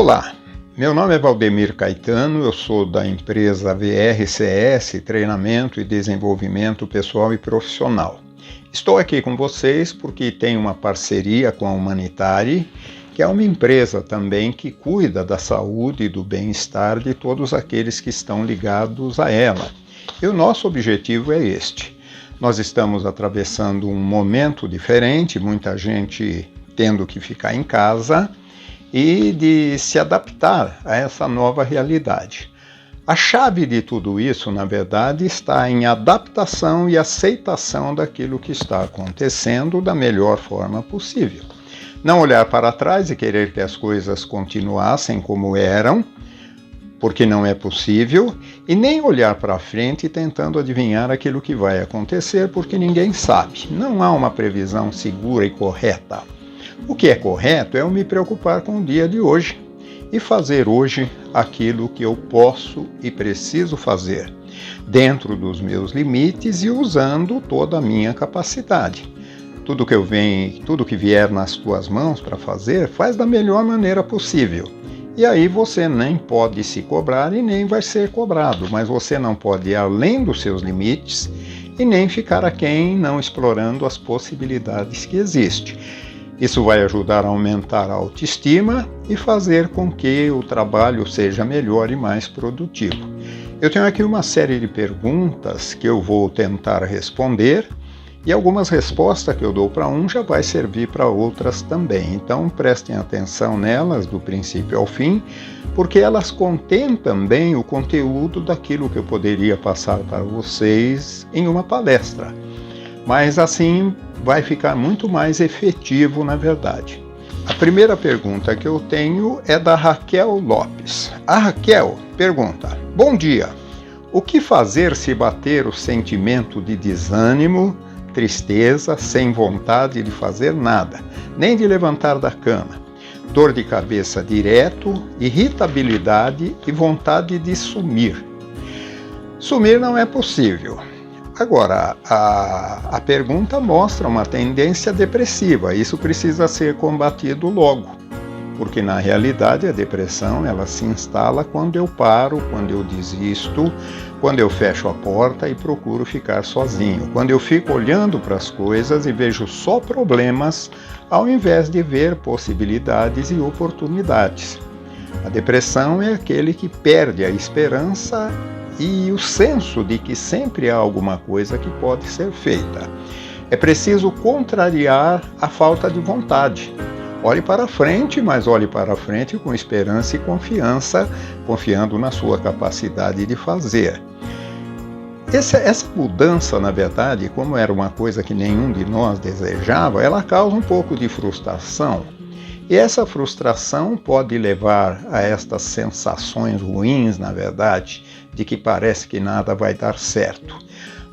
Olá, meu nome é Valdemir Caetano, eu sou da empresa VRCS, Treinamento e Desenvolvimento Pessoal e Profissional. Estou aqui com vocês porque tenho uma parceria com a Humanitari, que é uma empresa também que cuida da saúde e do bem-estar de todos aqueles que estão ligados a ela. E o nosso objetivo é este. Nós estamos atravessando um momento diferente, muita gente tendo que ficar em casa e de se adaptar a essa nova realidade. A chave de tudo isso, na verdade, está em adaptação e aceitação daquilo que está acontecendo da melhor forma possível. Não olhar para trás e querer que as coisas continuassem como eram, porque não é possível, e nem olhar para frente tentando adivinhar aquilo que vai acontecer, porque ninguém sabe. Não há uma previsão segura e correta. O que é correto é eu me preocupar com o dia de hoje e fazer hoje aquilo que eu posso e preciso fazer, dentro dos meus limites e usando toda a minha capacidade. Tudo que vier nas tuas mãos para fazer, faz da melhor maneira possível. E aí você nem pode se cobrar e nem vai ser cobrado, mas você não pode ir além dos seus limites e nem ficar aquém, não explorando as possibilidades que existem. Isso vai ajudar a aumentar a autoestima e fazer com que o trabalho seja melhor e mais produtivo. Eu tenho aqui uma série de perguntas que eu vou tentar responder e algumas respostas que eu dou para um já vai servir para outras também. Então prestem atenção nelas do princípio ao fim, porque elas contêm também o conteúdo daquilo que eu poderia passar para vocês em uma palestra. Mas assim vai ficar muito mais efetivo, na verdade. A primeira pergunta que eu tenho é da Raquel Lopes. A Raquel pergunta: bom dia, o que fazer se bater o sentimento de desânimo, tristeza, sem vontade de fazer nada, nem de levantar da cama, dor de cabeça direto, irritabilidade e vontade de sumir? Sumir não é possível. Agora, a pergunta mostra uma tendência depressiva. Isso precisa ser combatido logo, porque na realidade a depressão ela se instala quando eu paro, quando eu desisto, quando eu fecho a porta e procuro ficar sozinho, quando eu fico olhando para as coisas e vejo só problemas, ao invés de ver possibilidades e oportunidades. A depressão é aquele que perde a esperança e o senso de que sempre há alguma coisa que pode ser feita. É preciso contrariar a falta de vontade. Olhe para frente, mas olhe para frente com esperança e confiança, confiando na sua capacidade de fazer. Essa mudança, na verdade, como era uma coisa que nenhum de nós desejava, ela causa um pouco de frustração. E essa frustração pode levar a estas sensações ruins, na verdade, de que parece que nada vai dar certo.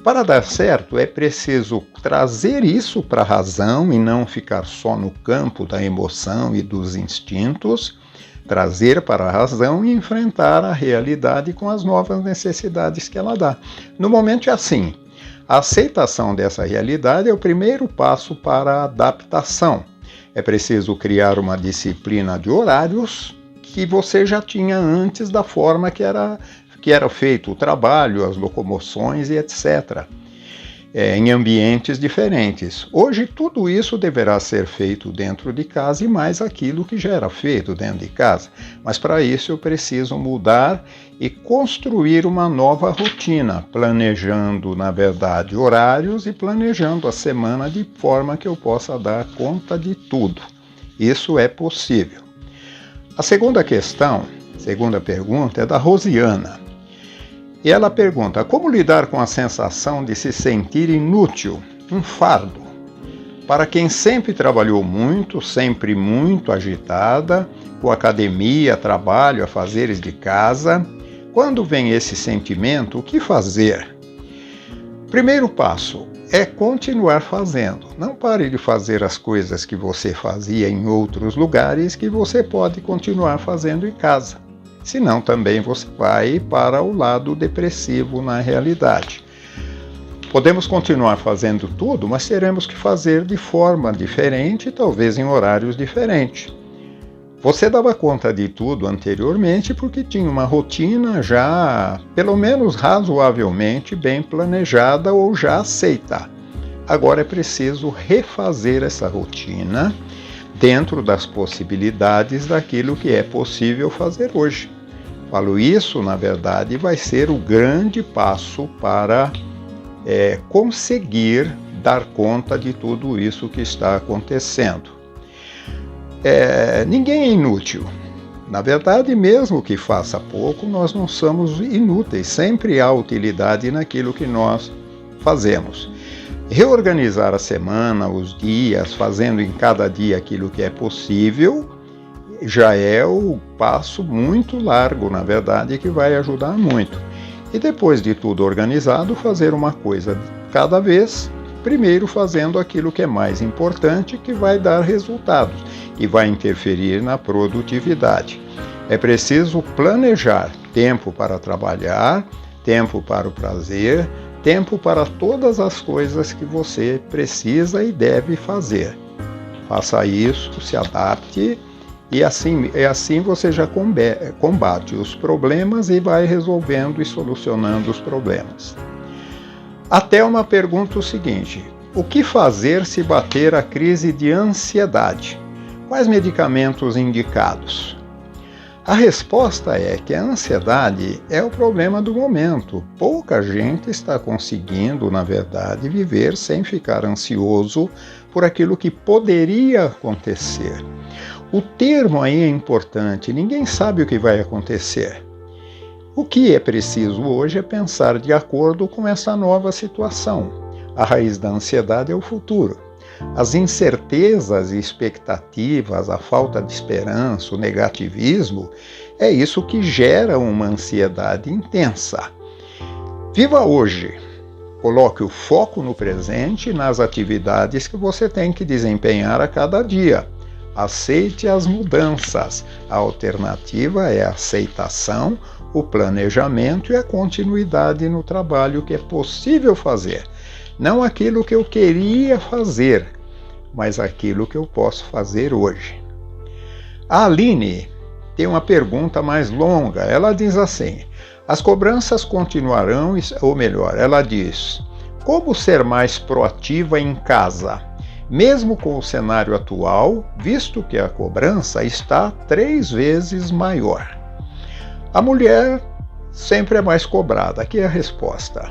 Para dar certo, é preciso trazer isso para a razão e não ficar só no campo da emoção e dos instintos, trazer para a razão e enfrentar a realidade com as novas necessidades que ela dá. No momento é assim. A aceitação dessa realidade é o primeiro passo para a adaptação. É preciso criar uma disciplina de horários que você já tinha antes da forma que era feito o trabalho, as locomoções e etc. Em ambientes diferentes. Hoje tudo isso deverá ser feito dentro de casa e mais aquilo que já era feito dentro de casa. Mas para isso eu preciso mudar e construir uma nova rotina, planejando, na verdade, horários e planejando a semana de forma que eu possa dar conta de tudo. Isso é possível. A segunda pergunta é da Rosiana. E ela pergunta: como lidar com a sensação de se sentir inútil, um fardo? Para quem sempre trabalhou muito, sempre muito agitada, com academia, trabalho, afazeres de casa, quando vem esse sentimento, o que fazer? Primeiro passo é continuar fazendo. Não pare de fazer as coisas que você fazia em outros lugares que você pode continuar fazendo em casa. Senão também você vai para o lado depressivo na realidade. Podemos continuar fazendo tudo, mas teremos que fazer de forma diferente, talvez em horários diferentes. Você dava conta de tudo anteriormente porque tinha uma rotina já, pelo menos razoavelmente bem planejada ou já aceita. Agora é preciso refazer essa rotina dentro das possibilidades daquilo que é possível fazer hoje. Falo isso, na verdade, vai ser o grande passo para conseguir dar conta de tudo isso que está acontecendo. Ninguém é inútil. Na verdade, mesmo que faça pouco, nós não somos inúteis. Sempre há utilidade naquilo que nós fazemos. Reorganizar a semana, os dias, fazendo em cada dia aquilo que é possível, já é o passo muito largo, na verdade, que vai ajudar muito. E depois de tudo organizado, fazer uma coisa de cada vez, primeiro fazendo aquilo que é mais importante, que vai dar resultados e vai interferir na produtividade. É preciso planejar tempo para trabalhar, tempo para o prazer, tempo para todas as coisas que você precisa e deve fazer. Faça isso, se adapte e assim você já combate os problemas e vai resolvendo e solucionando os problemas. Até uma pergunta o seguinte: o que fazer se bater a crise de ansiedade? Quais medicamentos indicados? A resposta é que a ansiedade é o problema do momento. Pouca gente está conseguindo, na verdade, viver sem ficar ansioso por aquilo que poderia acontecer. O termo aí é importante, ninguém sabe o que vai acontecer. O que é preciso hoje é pensar de acordo com essa nova situação. A raiz da ansiedade é o futuro. As incertezas e expectativas, a falta de esperança, o negativismo, é isso que gera uma ansiedade intensa. Viva hoje. Coloque o foco no presente e nas atividades que você tem que desempenhar a cada dia. Aceite as mudanças. A alternativa é a aceitação, o planejamento e a continuidade no trabalho que é possível fazer. Não aquilo que eu queria fazer, mas aquilo que eu posso fazer hoje. A Aline tem uma pergunta mais longa. Ela diz assim: as cobranças continuarão, ou melhor, ela diz: como ser mais proativa em casa, mesmo com o cenário atual, visto que a cobrança está 3 vezes maior? A mulher sempre é mais cobrada. Aqui é a resposta.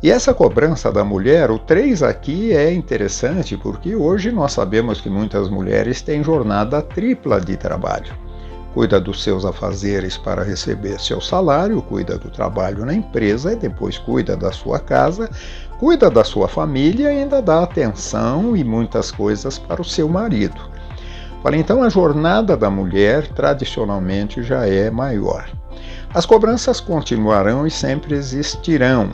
E essa cobrança da mulher, o 3 aqui é interessante porque hoje nós sabemos que muitas mulheres têm jornada tripla de trabalho. Cuida dos seus afazeres para receber seu salário, cuida do trabalho na empresa e depois cuida da sua casa, cuida da sua família e ainda dá atenção e muitas coisas para o seu marido. Então a jornada da mulher tradicionalmente já é maior. As cobranças continuarão e sempre existirão.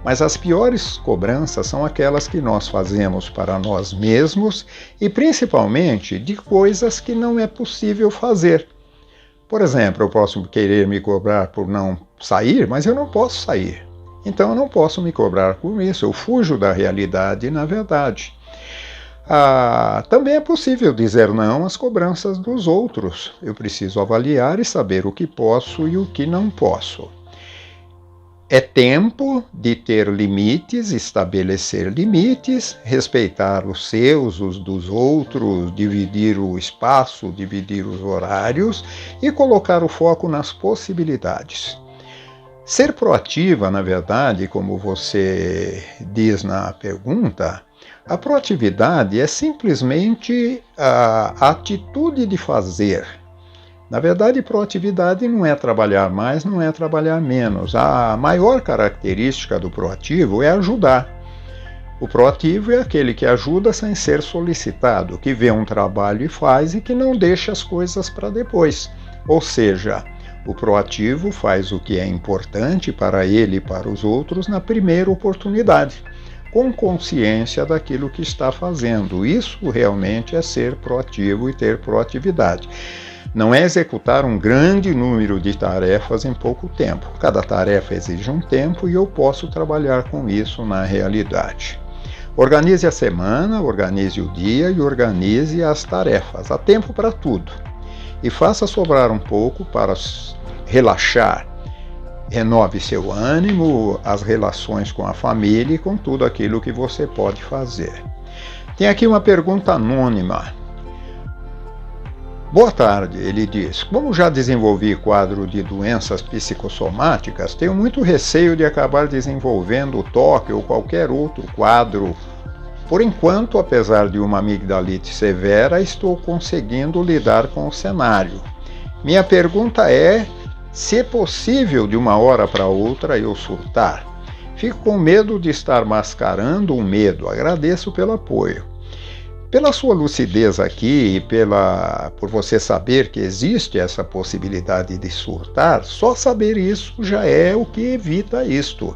Mas as piores cobranças são aquelas que nós fazemos para nós mesmos e principalmente de coisas que não é possível fazer. Por exemplo, eu posso querer me cobrar por não sair, mas eu não posso sair. Então eu não posso me cobrar por isso, eu fujo da realidade na verdade. Também é possível dizer não às cobranças dos outros. Eu preciso avaliar e saber o que posso e o que não posso. É tempo de ter limites, estabelecer limites, respeitar os seus, os dos outros, dividir o espaço, dividir os horários e colocar o foco nas possibilidades. Ser proativa, na verdade, como você diz na pergunta, a proatividade é simplesmente a atitude de fazer. Na verdade, proatividade não é trabalhar mais, não é trabalhar menos. A maior característica do proativo é ajudar. O proativo é aquele que ajuda sem ser solicitado, que vê um trabalho e faz e que não deixa as coisas para depois. Ou seja, o proativo faz o que é importante para ele e para os outros na primeira oportunidade, com consciência daquilo que está fazendo. Isso realmente é ser proativo e ter proatividade. Não é executar um grande número de tarefas em pouco tempo. Cada tarefa exige um tempo e eu posso trabalhar com isso na realidade. Organize a semana, organize o dia e organize as tarefas. Há tempo para tudo. e faça sobrar um pouco para relaxar. Renove seu ânimo, as relações com a família e com tudo aquilo que você pode fazer. Tem aqui uma pergunta anônima. Boa tarde, ele diz. Como já desenvolvi quadro de doenças psicossomáticas, tenho muito receio de acabar desenvolvendo toque ou qualquer outro quadro. Por enquanto, apesar de uma amigdalite severa, estou conseguindo lidar com o cenário. Minha pergunta é se é possível de uma hora para outra eu surtar. Fico com medo de estar mascarando um medo. Agradeço pelo apoio. Pela sua lucidez aqui e por você saber que existe essa possibilidade de surtar, só saber isso já é o que evita isto.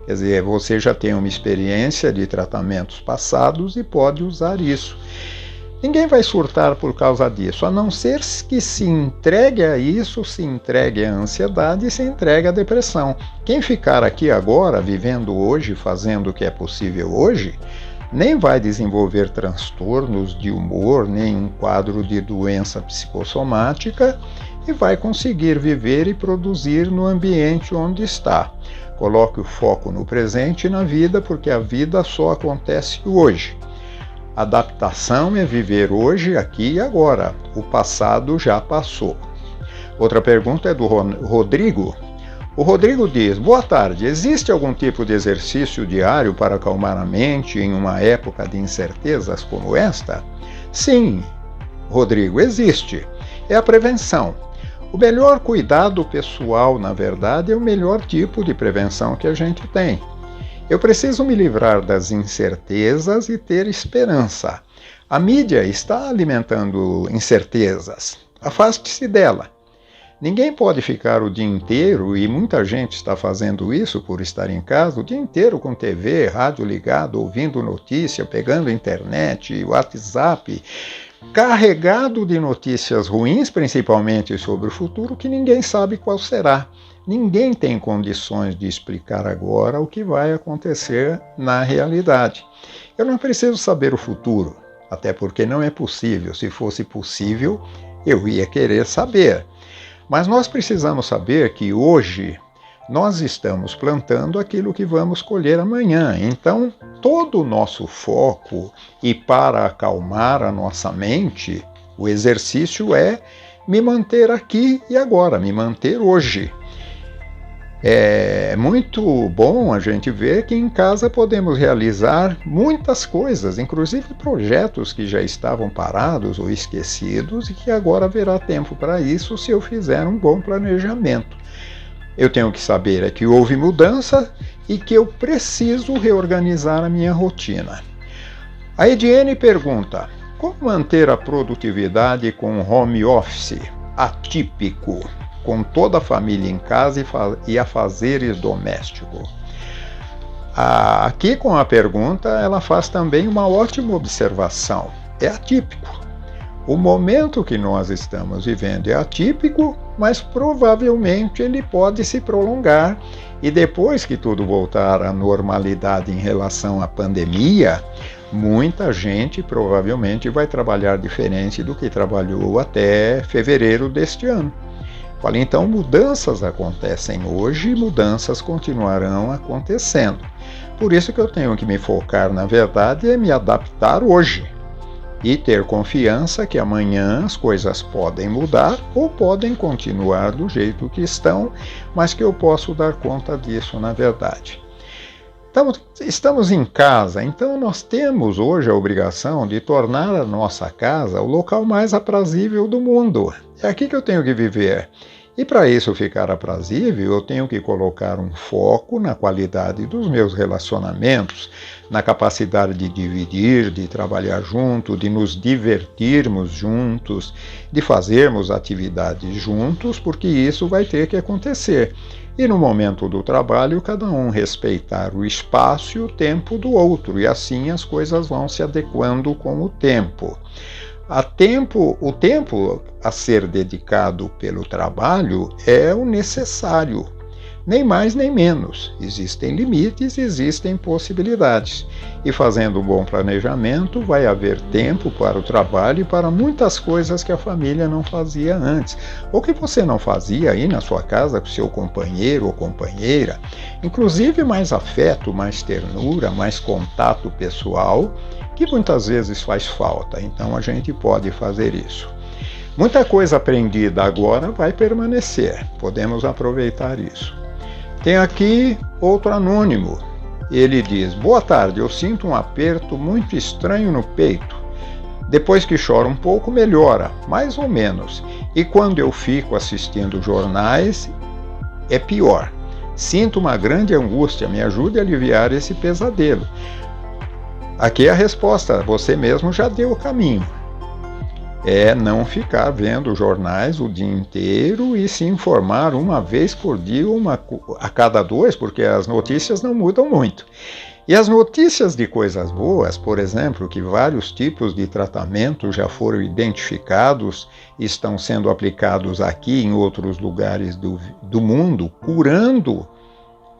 Quer dizer, você já tem uma experiência de tratamentos passados e pode usar isso. Ninguém vai surtar por causa disso, a não ser que se entregue a isso, se entregue à ansiedade e se entregue à depressão. Quem ficar aqui agora, vivendo hoje, fazendo o que é possível hoje, nem vai desenvolver transtornos de humor, nem um quadro de doença psicossomática e vai conseguir viver e produzir no ambiente onde está. Coloque o foco no presente e na vida, porque a vida só acontece hoje. Adaptação é viver hoje, aqui e agora. O passado já passou. Outra pergunta é do Rodrigo. O Rodrigo diz, boa tarde, existe algum tipo de exercício diário para acalmar a mente em uma época de incertezas como esta? Sim, Rodrigo, existe. É a prevenção. O melhor cuidado pessoal, na verdade, é o melhor tipo de prevenção que a gente tem. Eu preciso me livrar das incertezas e ter esperança. A mídia está alimentando incertezas. Afaste-se dela. Ninguém pode ficar o dia inteiro, e muita gente está fazendo isso por estar em casa, o dia inteiro com TV, rádio ligado, ouvindo notícia, pegando internet, WhatsApp, carregado de notícias ruins, principalmente sobre o futuro, que ninguém sabe qual será. Ninguém tem condições de explicar agora o que vai acontecer na realidade. Eu não preciso saber o futuro, até porque não é possível. Se fosse possível, eu ia querer saber. Mas nós precisamos saber que hoje nós estamos plantando aquilo que vamos colher amanhã. Então, todo o nosso foco e para acalmar a nossa mente, o exercício é me manter aqui e agora, me manter hoje. É muito bom a gente ver que em casa podemos realizar muitas coisas, inclusive projetos que já estavam parados ou esquecidos e que agora haverá tempo para isso se eu fizer um bom planejamento. Eu tenho que saber que houve mudança e que eu preciso reorganizar a minha rotina. A Ediene pergunta, como manter a produtividade com home office atípico? Com toda a família em casa e afazeres domésticos. Aqui com a pergunta, ela faz também uma ótima observação. É atípico. O momento que nós estamos vivendo é atípico, mas provavelmente ele pode se prolongar e depois que tudo voltar à normalidade em relação à pandemia, muita gente provavelmente vai trabalhar diferente do que trabalhou até fevereiro deste ano. Falei, então, mudanças acontecem hoje e mudanças continuarão acontecendo. Por isso que eu tenho que me focar, na verdade, é me adaptar hoje e ter confiança que amanhã as coisas podem mudar ou podem continuar do jeito que estão, mas que eu posso dar conta disso, na verdade. Então, estamos em casa, então nós temos hoje a obrigação de tornar a nossa casa o local mais aprazível do mundo. É aqui que eu tenho que viver. E para isso ficar aprazível, eu tenho que colocar um foco na qualidade dos meus relacionamentos, na capacidade de dividir, de trabalhar junto, de nos divertirmos juntos, de fazermos atividades juntos, porque isso vai ter que acontecer. E no momento do trabalho, cada um respeitar o espaço e o tempo do outro, e assim as coisas vão se adequando com o tempo. O tempo a ser dedicado pelo trabalho é o necessário. nem mais nem menos. Existem limites, existem possibilidades. E fazendo um bom planejamento, vai haver tempo para o trabalho e para muitas coisas que a família não fazia antes, ou que você não fazia aí na sua casa com seu companheiro ou companheira. Inclusive mais afeto, mais ternura, mais contato pessoal, que muitas vezes faz falta. Então a gente pode fazer isso. Muita coisa aprendida agora vai permanecer, podemos aproveitar isso. Tem aqui outro anônimo. Ele diz: boa tarde, eu sinto um aperto muito estranho no peito. Depois que choro um pouco, melhora, mais ou menos. E quando eu fico assistindo jornais, é pior. Sinto uma grande angústia, me ajude a aliviar esse pesadelo. Aqui é a resposta, você mesmo já deu o caminho. É não ficar vendo jornais o dia inteiro e se informar uma vez por dia, a cada 2, porque as notícias não mudam muito. E as notícias de coisas boas, por exemplo, que vários tipos de tratamento já foram identificados e estão sendo aplicados aqui em outros lugares do mundo, curando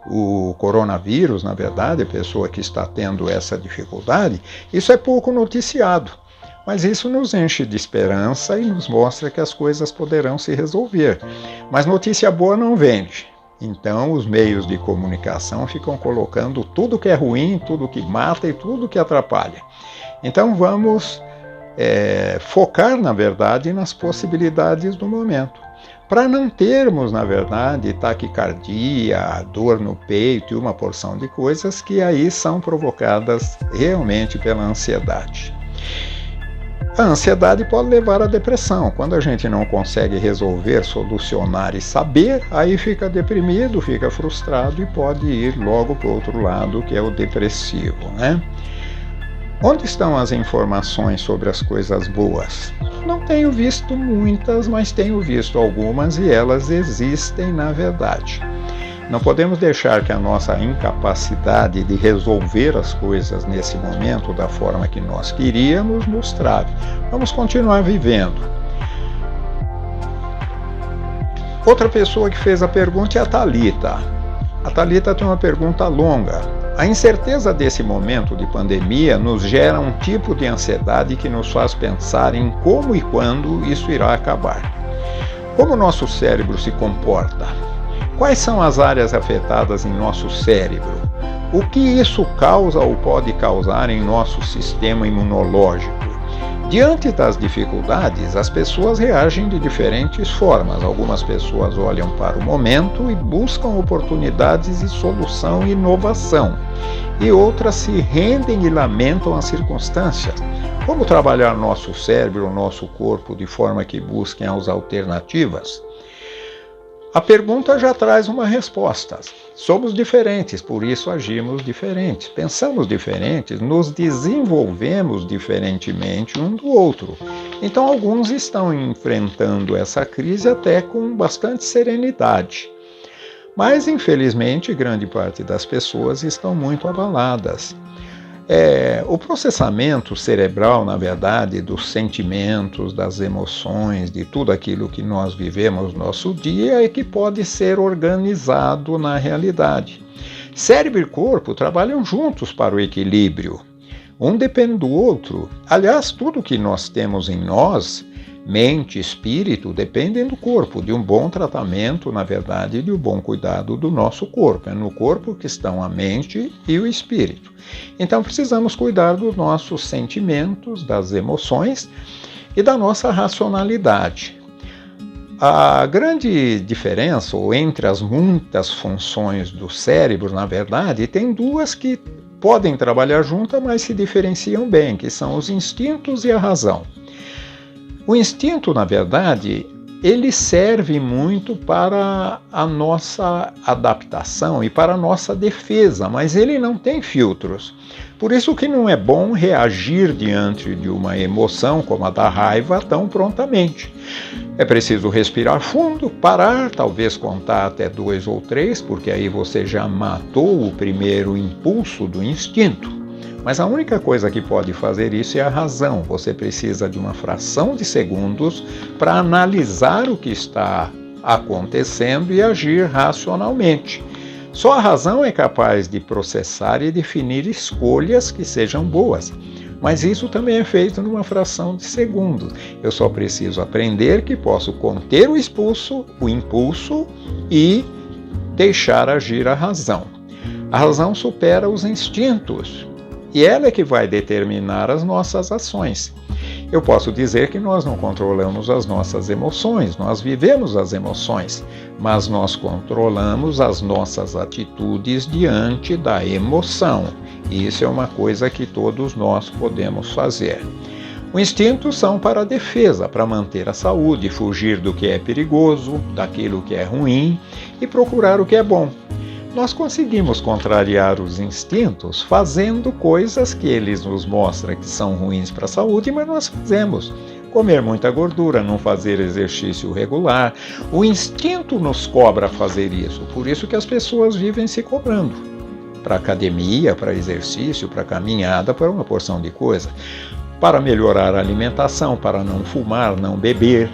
o coronavírus, na verdade, a pessoa que está tendo essa dificuldade, isso é pouco noticiado. Mas isso nos enche de esperança e nos mostra que as coisas poderão se resolver. Mas notícia boa não vende. Então os meios de comunicação ficam colocando tudo que é ruim, tudo que mata e tudo que atrapalha. Então vamos focar, na verdade, nas possibilidades do momento. Para não termos, na verdade, taquicardia, dor no peito e uma porção de coisas que aí são provocadas realmente pela ansiedade. A ansiedade pode levar à depressão. Quando a gente não consegue resolver, solucionar e saber, aí fica deprimido, fica frustrado e pode ir logo para o outro lado, que é o depressivo, né? Onde estão as informações sobre as coisas boas? Não tenho visto muitas, mas tenho visto algumas e elas existem na verdade. Não podemos deixar que a nossa incapacidade de resolver as coisas nesse momento da forma que nós queríamos nos trave. Vamos continuar vivendo. Outra pessoa que fez a pergunta é a Thalita. A Thalita tem uma pergunta longa. A incerteza desse momento de pandemia nos gera um tipo de ansiedade que nos faz pensar em como e quando isso irá acabar. Como o nosso cérebro se comporta? Quais são as áreas afetadas em nosso cérebro? O que isso causa ou pode causar em nosso sistema imunológico? Diante das dificuldades, as pessoas reagem de diferentes formas. Algumas pessoas olham para o momento e buscam oportunidades de solução e inovação. E outras se rendem e lamentam as circunstâncias. Como trabalhar nosso cérebro, nosso corpo de forma que busquem as alternativas? A pergunta já traz uma resposta. Somos diferentes, por isso agimos diferentes. Pensamos diferentes, nos desenvolvemos diferentemente um do outro. Então alguns estão enfrentando essa crise até com bastante serenidade. Mas, infelizmente, grande parte das pessoas estão muito abaladas. O processamento cerebral, na verdade, dos sentimentos, das emoções, de tudo aquilo que nós vivemos no nosso dia é que pode ser organizado na realidade. Cérebro e corpo trabalham juntos para o equilíbrio. Um depende do outro. Aliás, tudo que nós temos em nós, mente, espírito, dependem do corpo, de um bom tratamento, na verdade, de um bom cuidado do nosso corpo. É no corpo que estão a mente e o espírito. Então precisamos cuidar dos nossos sentimentos, das emoções e da nossa racionalidade. A grande diferença, ou entre as muitas funções do cérebro, na verdade, tem duas que podem trabalhar juntas, mas se diferenciam bem, que são os instintos e a razão. O instinto, na verdade, ele serve muito para a nossa adaptação e para a nossa defesa, mas ele não tem filtros. Por isso que não é bom reagir diante de uma emoção como a da raiva tão prontamente. É preciso respirar fundo, parar, talvez contar até 2 ou 3, porque aí você já matou o primeiro impulso do instinto. Mas a única coisa que pode fazer isso é a razão. Você precisa de uma fração de segundos para analisar o que está acontecendo e agir racionalmente. Só a razão é capaz de processar e definir escolhas que sejam boas. Mas isso também é feito numa fração de segundo. Eu só preciso aprender que posso conter o impulso e deixar agir a razão. A razão supera os instintos e ela é que vai determinar as nossas ações. Eu posso dizer que nós não controlamos as nossas emoções, nós vivemos as emoções, mas nós controlamos as nossas atitudes diante da emoção. Isso é uma coisa que todos nós podemos fazer. Os instintos são para a defesa, para manter a saúde, fugir do que é perigoso, daquilo que é ruim e procurar o que é bom. Nós conseguimos contrariar os instintos fazendo coisas que eles nos mostram que são ruins para a saúde, mas nós fazemos. Comer muita gordura, não fazer exercício regular. O instinto nos cobra fazer isso, por isso que as pessoas vivem se cobrando. Para academia, para exercício, para caminhada, para uma porção de coisa. Para melhorar a alimentação, para não fumar, não beber.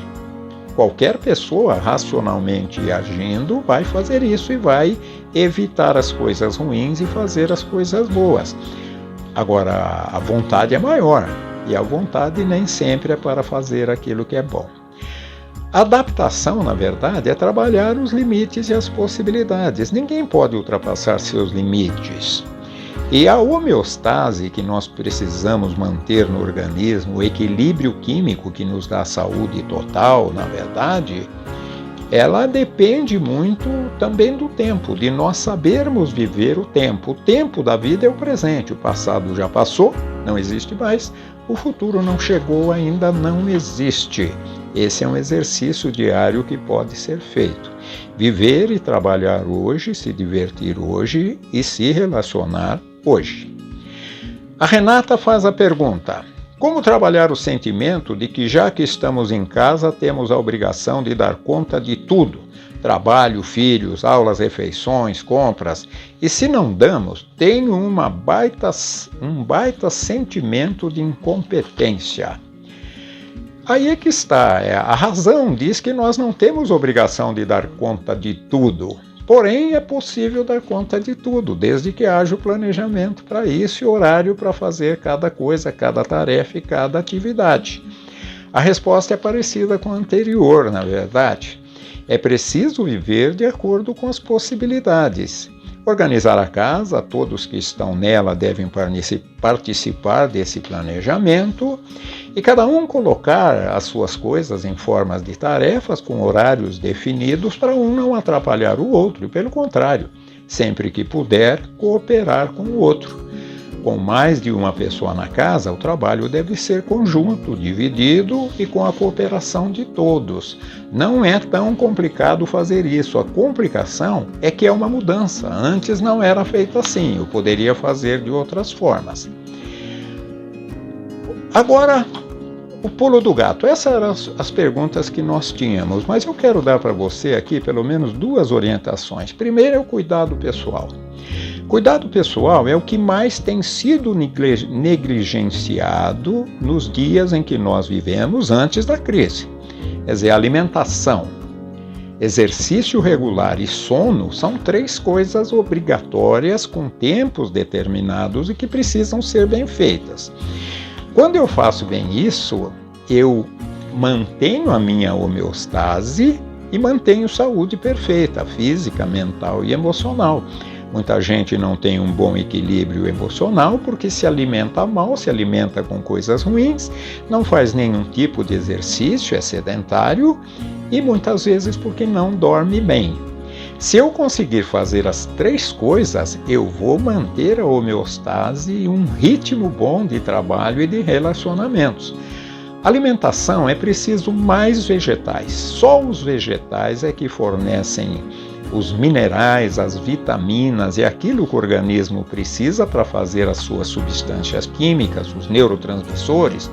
Qualquer pessoa racionalmente agindo vai fazer isso e vai evitar as coisas ruins e fazer as coisas boas. Agora, a vontade é maior e a vontade nem sempre é para fazer aquilo que é bom. A adaptação, na verdade, é trabalhar os limites e as possibilidades. Ninguém pode ultrapassar seus limites. E a homeostase que nós precisamos manter no organismo, o equilíbrio químico que nos dá saúde total, na verdade, ela depende muito também do tempo, de nós sabermos viver o tempo. O tempo da vida é o presente, o passado já passou, não existe mais, o futuro não chegou ainda, não existe. Esse é um exercício diário que pode ser feito. Viver e trabalhar hoje, se divertir hoje e se relacionar hoje. A Renata faz a pergunta: como trabalhar o sentimento de que já que estamos em casa temos a obrigação de dar conta de tudo? Trabalho, filhos, aulas, refeições, compras. E se não damos, tenho um baita sentimento de incompetência. Aí é que está. A razão diz que nós não temos obrigação de dar conta de tudo. Porém, é possível dar conta de tudo, desde que haja o planejamento para isso e horário para fazer cada coisa, cada tarefa e cada atividade. A resposta é parecida com a anterior, na verdade. É preciso viver de acordo com as possibilidades. Organizar a casa, todos que estão nela devem participar desse planejamento e cada um colocar as suas coisas em formas de tarefas com horários definidos para um não atrapalhar o outro e, pelo contrário, sempre que puder, cooperar com o outro. Com mais de uma pessoa na casa, o trabalho deve ser conjunto, dividido e com a cooperação de todos. Não é tão complicado fazer isso. A complicação é que é uma mudança. Antes não era feito assim, eu poderia fazer de outras formas. Agora, o pulo do gato. Essas eram as perguntas que nós tínhamos, mas eu quero dar para você aqui pelo menos duas orientações. Primeiro é o cuidado pessoal. Cuidado pessoal é o que mais tem sido negligenciado nos dias em que nós vivemos antes da crise. Quer dizer, alimentação, exercício regular e sono são três coisas obrigatórias com tempos determinados e que precisam ser bem feitas. Quando eu faço bem isso, eu mantenho a minha homeostase e mantenho saúde perfeita, física, mental e emocional. Muita gente não tem um bom equilíbrio emocional porque se alimenta mal, se alimenta com coisas ruins, não faz nenhum tipo de exercício, é sedentário e muitas vezes porque não dorme bem. Se eu conseguir fazer as três coisas, eu vou manter a homeostase e um ritmo bom de trabalho e de relacionamentos. Alimentação é preciso mais vegetais. Só os vegetais é que fornecem os minerais, as vitaminas e aquilo que o organismo precisa para fazer as suas substâncias químicas, os neurotransmissores,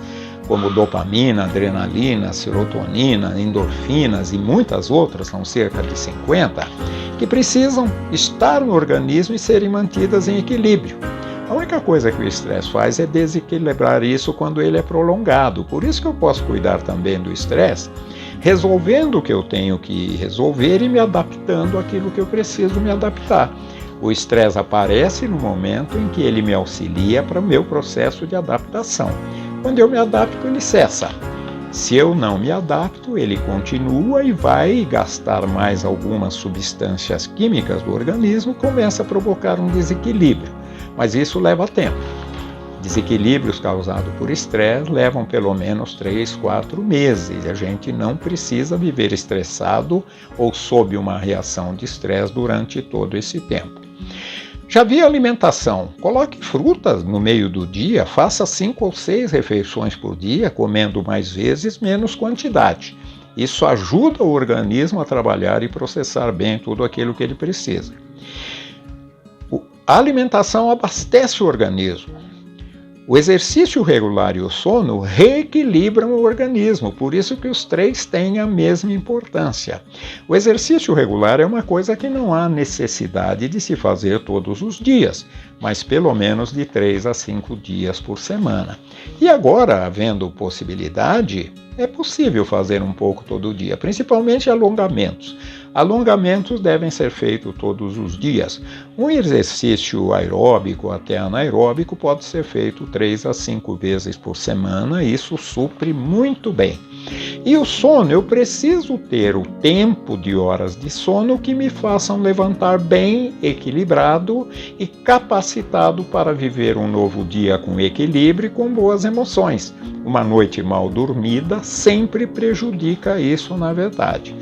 como dopamina, adrenalina, serotonina, endorfinas e muitas outras, são cerca de 50, que precisam estar no organismo e serem mantidas em equilíbrio. A única coisa que o estresse faz é desequilibrar isso quando ele é prolongado. Por isso que eu posso cuidar também do estresse, resolvendo o que eu tenho que resolver e me adaptando àquilo que eu preciso me adaptar. O estresse aparece no momento em que ele me auxilia para o meu processo de adaptação. Quando eu me adapto, ele cessa. Se eu não me adapto, ele continua e vai gastar mais algumas substâncias químicas do organismo, começa a provocar um desequilíbrio. Mas isso leva tempo. Desequilíbrios causados por estresse levam pelo menos 3, 4 meses. A gente não precisa viver estressado ou sob uma reação de estresse durante todo esse tempo. Já vi a alimentação. Coloque frutas no meio do dia, faça 5 ou 6 refeições por dia, comendo mais vezes, menos quantidade. Isso ajuda o organismo a trabalhar e processar bem tudo aquilo que ele precisa. A alimentação abastece o organismo. O exercício regular e o sono reequilibram o organismo, por isso que os 3 têm a mesma importância. O exercício regular é uma coisa que não há necessidade de se fazer todos os dias, mas pelo menos de 3 a 5 dias por semana. E agora, havendo possibilidade, é possível fazer um pouco todo dia, principalmente alongamentos. Alongamentos devem ser feitos todos os dias. Um exercício aeróbico até anaeróbico pode ser feito 3 a 5 vezes por semana, isso supre muito bem. E o sono, eu preciso ter o tempo de horas de sono que me façam levantar bem, equilibrado e capacitado para viver um novo dia com equilíbrio e com boas emoções. Uma noite mal dormida sempre prejudica isso, na verdade.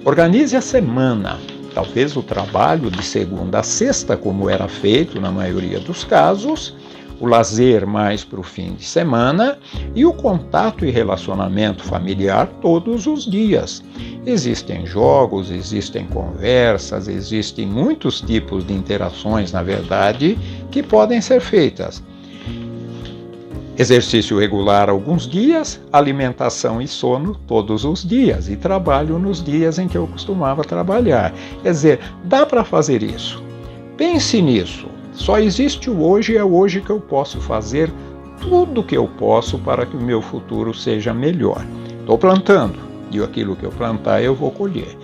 Organize a semana, talvez o trabalho de segunda a sexta, como era feito na maioria dos casos, o lazer mais para o fim de semana e o contato e relacionamento familiar todos os dias. Existem jogos, existem conversas, existem muitos tipos de interações, na verdade, que podem ser feitas. Exercício regular alguns dias, alimentação e sono todos os dias e trabalho nos dias em que eu costumava trabalhar. Quer dizer, dá para fazer isso. Pense nisso. Só existe o hoje e é hoje que eu posso fazer tudo o que eu posso para que o meu futuro seja melhor. Estou plantando e aquilo que eu plantar eu vou colher.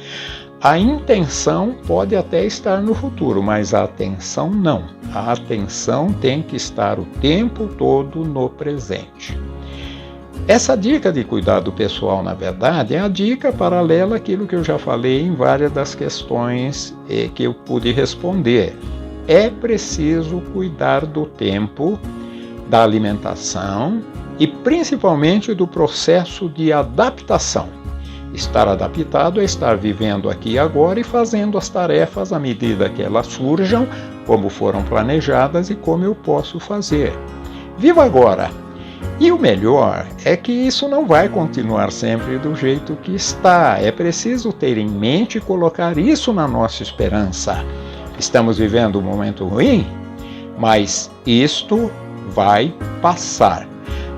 A intenção pode até estar no futuro, mas a atenção não. A atenção tem que estar o tempo todo no presente. Essa dica de cuidado pessoal, na verdade, é a dica paralela àquilo que eu já falei em várias das questões que eu pude responder. É preciso cuidar do tempo, da alimentação e principalmente do processo de adaptação. Estar adaptado é estar vivendo aqui e agora e fazendo as tarefas à medida que elas surjam, como foram planejadas e como eu posso fazer. Viva agora! E o melhor é que isso não vai continuar sempre do jeito que está. É preciso ter em mente e colocar isso na nossa esperança. Estamos vivendo um momento ruim, mas isto vai passar.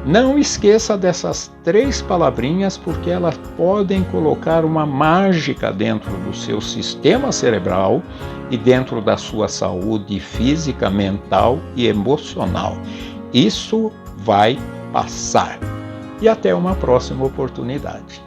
Não esqueça dessas 3 palavrinhas, porque elas podem colocar uma mágica dentro do seu sistema cerebral e dentro da sua saúde física, mental e emocional. Isso vai passar. E até uma próxima oportunidade.